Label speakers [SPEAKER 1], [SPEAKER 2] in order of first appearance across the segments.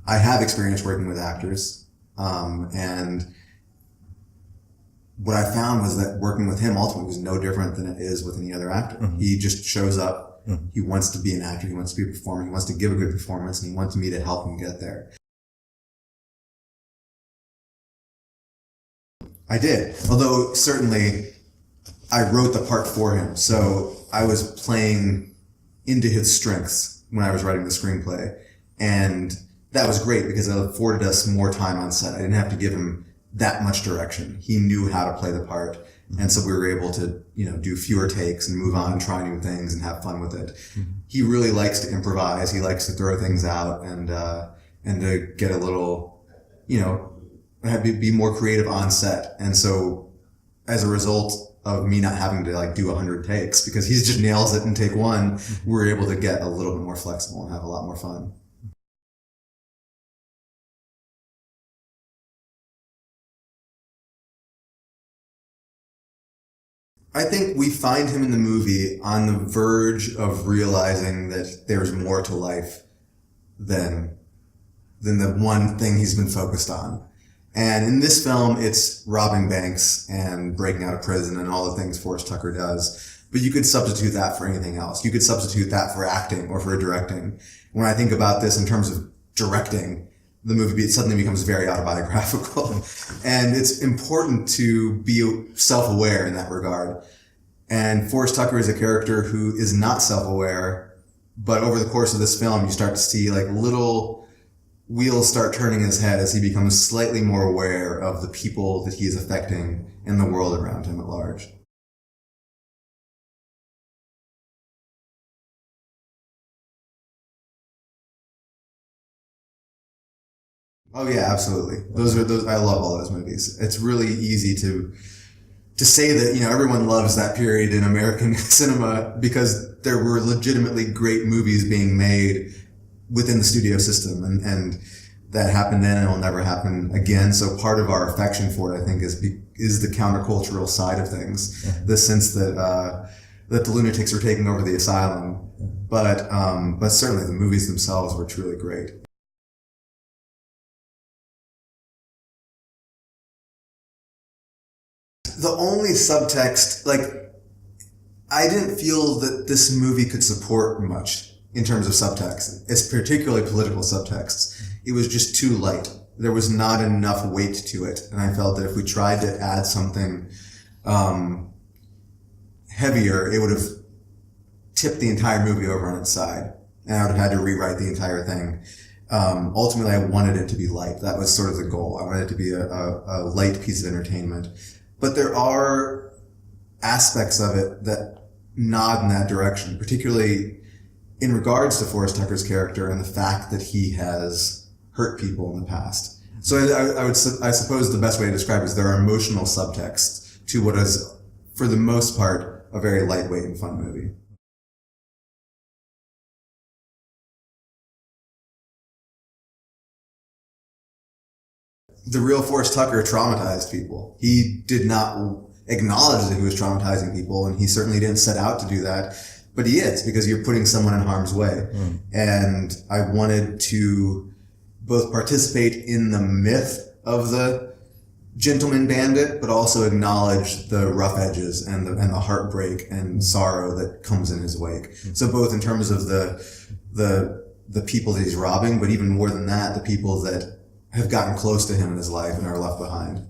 [SPEAKER 1] I have experience working with actors, and what I found was that working with him ultimately was no different than it is with any other actor. Mm-hmm. He just shows up. Mm-hmm. He wants to be an actor. He wants to be a performer. He wants to give a good performance, and he wants me to help him get there. I did. Although certainly I wrote the part for him. So I was playing into his strengths when I was writing the screenplay. And that was great because it afforded us more time on set. I didn't have to give him that much direction. He knew how to play the part. Mm-hmm. And so we were able to, do fewer takes and move on and try new things and have fun with it. Mm-hmm. He really likes to improvise. He likes to throw things out and to get a little, be more creative on set. And so as a result of me not having to do 100 takes because he just nails it in take one, mm-hmm. we're able to get a little bit more flexible and have a lot more fun. I think we find him in the movie on the verge of realizing that there's more to life than the one thing he's been focused on. And in this film, it's robbing banks and breaking out of prison and all the things Forrest Tucker does. But you could substitute that for anything else. You could substitute that for acting or for directing. When I think about this in terms of directing, the movie suddenly becomes very autobiographical. And it's important to be self-aware in that regard. And Forrest Tucker is a character who is not self-aware, but over the course of this film, you start to see little wheels start turning in his head as he becomes slightly more aware of the people that he is affecting in the world around him at large. Oh yeah, absolutely. Those I love all those movies. It's really easy to say that, everyone loves that period in American cinema because there were legitimately great movies being made within the studio system and that happened then and will never happen again. So part of our affection for it, I think, is the countercultural side of things. Yeah. The sense that the lunatics are taking over the asylum. But certainly the movies themselves were truly great. The only subtext, I didn't feel that this movie could support much in terms of subtext. It's particularly political subtexts. It was just too light. There was not enough weight to it. And I felt that if we tried to add something heavier, it would have tipped the entire movie over on its side. And I would have had to rewrite the entire thing. Ultimately, I wanted it to be light. That was sort of the goal. I wanted it to be a light piece of entertainment. But there are aspects of it that nod in that direction, particularly in regards to Forrest Tucker's character and the fact that he has hurt people in the past. So I suppose the best way to describe it is there are emotional subtexts to what is, for the most part, a very lightweight and fun movie. The real Forrest Tucker traumatized people. He did not acknowledge that he was traumatizing people, and he certainly didn't set out to do that. But he is, because you're putting someone in harm's way. Mm. And I wanted to both participate in the myth of the gentleman bandit, but also acknowledge the rough edges and the heartbreak and sorrow that comes in his wake. Mm. So both in terms of the people that he's robbing, but even more than that, the people that have gotten close to him in his life and are left behind.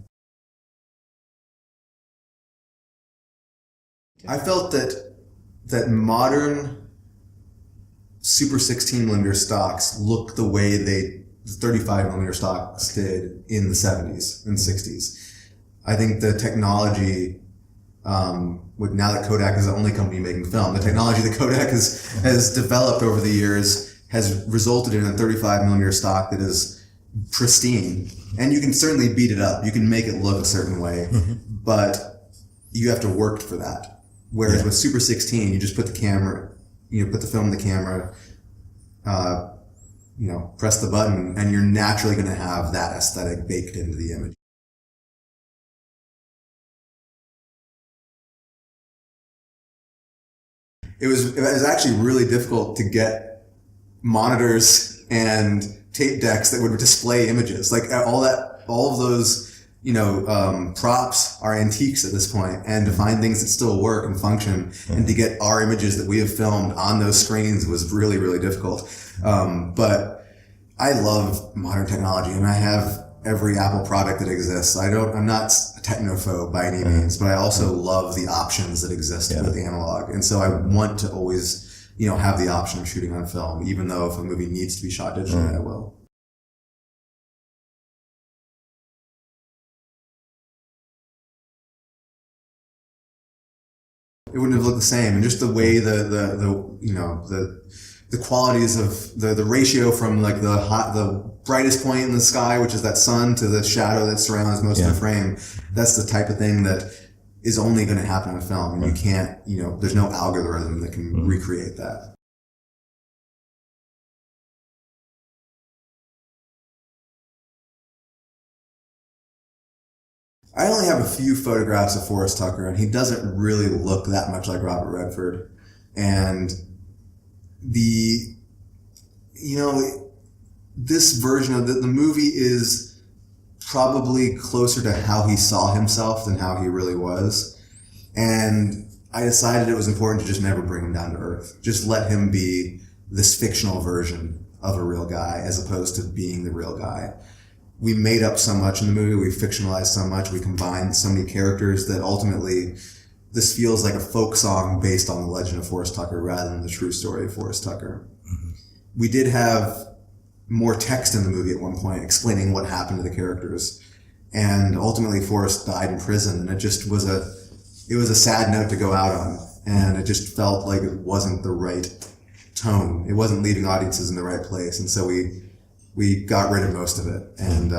[SPEAKER 1] I felt that modern Super 16mm stocks look the way the 35mm stocks did in the 70s and 60s. I think the technology, now that Kodak is the only company making film, the technology that Kodak has developed over the years has resulted in a 35mm stock that is pristine. And you can certainly beat it up. You can make it look a certain way, but you have to work for that. Whereas with Super 16, you just put the film in the camera, press the button, and you're naturally going to have that aesthetic baked into the image. It was actually really difficult to get monitors and tape decks that would display images. Like all of those, props are antiques at this point, and to find things that still work and function and to get our images that we have filmed on those screens was really, really difficult. But I love modern technology, and I have every Apple product that exists. I'm not a technophobe by any means, but I also love the options that exist with analog. And so I want to always, have the option of shooting on film, even though if a movie needs to be shot digitally, I will. It wouldn't have looked the same, and just the way the qualities of the ratio from like the brightest point in the sky, which is that sun, to the shadow that surrounds most of the frame. That's the type of thing that is only going to happen in film, and you can't, there's no algorithm that can recreate that. I only have a few photographs of Forrest Tucker, and he doesn't really look that much like Robert Redford. And this version of the movie is probably closer to how he saw himself than how he really was. And I decided it was important to just never bring him down to earth. Just let him be this fictional version of a real guy as opposed to being the real guy. We made up so much in the movie, we fictionalized so much, we combined so many characters that ultimately this feels like a folk song based on the legend of Forrest Tucker rather than the true story of Forrest Tucker. Mm-hmm. We did have more text in the movie at one point explaining what happened to the characters. And ultimately Forrest died in prison, and it just was a sad note to go out on. And it just felt like it wasn't the right tone. It wasn't leaving audiences in the right place. And so we got rid of most of it. And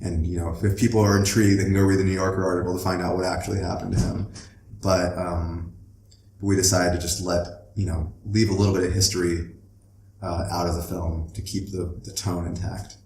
[SPEAKER 1] if people are intrigued, they can go read the New Yorker article to find out what actually happened to him. But we decided to just leave a little bit of history out of the film to keep the tone intact.